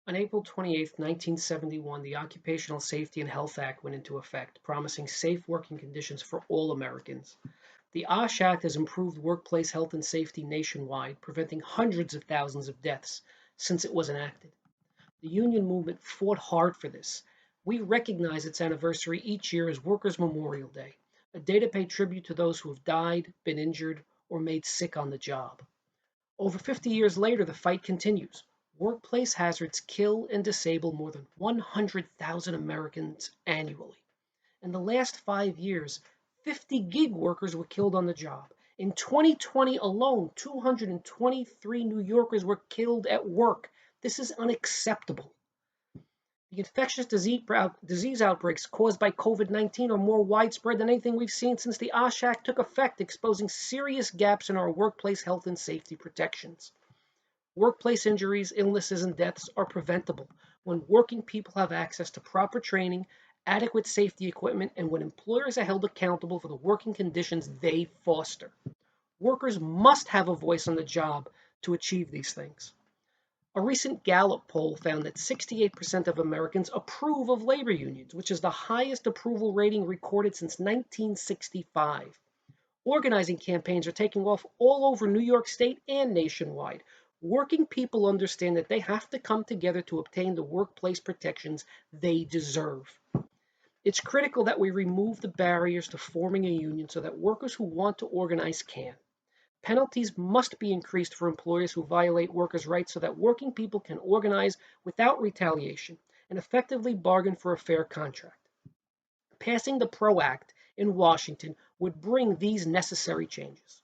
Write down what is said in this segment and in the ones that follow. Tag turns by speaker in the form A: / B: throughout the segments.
A: On April 28, 1971, the Occupational Safety and Health Act went into effect, promising safe working conditions for all Americans. The OSH Act has improved workplace health and safety nationwide, preventing hundreds of thousands of deaths since it was enacted. The union movement fought hard for this. We recognize its anniversary each year as Workers' Memorial Day, a day to pay tribute to those who have died, been injured, or made sick on the job. Over 50 years later, the fight continues. Workplace hazards kill and disable more than 100,000 Americans annually. In the last 5 years, 50 gig workers were killed on the job. In 2020 alone, 223 New Yorkers were killed at work. This is unacceptable. The infectious disease outbreaks caused by COVID-19 are more widespread than anything we've seen since the OSH Act took effect, exposing serious gaps in our workplace health and safety protections. Workplace injuries, illnesses, and deaths are preventable when working people have access to proper training, adequate safety equipment, and when employers are held accountable for the working conditions they foster. Workers must have a voice on the job to achieve these things. A recent Gallup poll found that 68% of Americans approve of labor unions, which is the highest approval rating recorded since 1965. Organizing campaigns are taking off all over New York State and nationwide. Working people understand that they have to come together to obtain the workplace protections they deserve. It's critical that we remove the barriers to forming a union so that workers who want to organize can. Penalties must be increased for employers who violate workers' rights so that working people can organize without retaliation and effectively bargain for a fair contract. Passing the PRO Act in Washington would bring these necessary changes.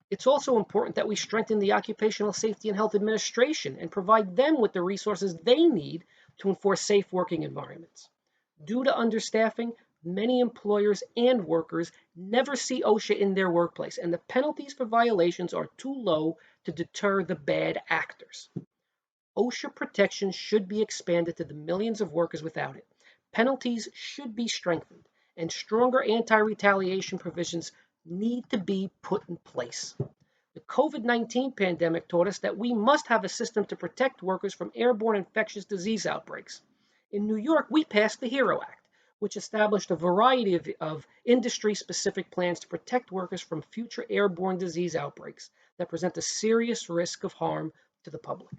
A: It's also important that we strengthen the Occupational Safety and Health Administration and provide them with the resources they need to enforce safe working environments. Due to understaffing, many employers and workers never see OSHA in their workplace, and the penalties for violations are too low to deter the bad actors. OSHA protection should be expanded to the millions of workers without it. Penalties should be strengthened, and stronger anti-retaliation provisions need to be put in place. The COVID-19 pandemic taught us that we must have a system to protect workers from airborne infectious disease outbreaks. In New York, we passed the HERO Act, which established a variety of industry-specific plans to protect workers from future airborne disease outbreaks that present a serious risk of harm to the public.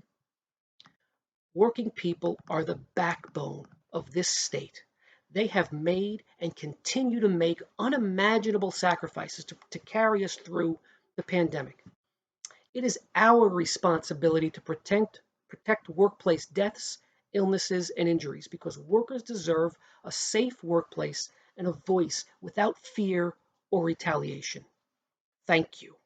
A: Working people are the backbone of this state. They have made and continue to make unimaginable sacrifices to carry us through the pandemic. It is our responsibility to protect workplace deaths, illnesses, and injuries because workers deserve a safe workplace and a voice without fear or retaliation. Thank you.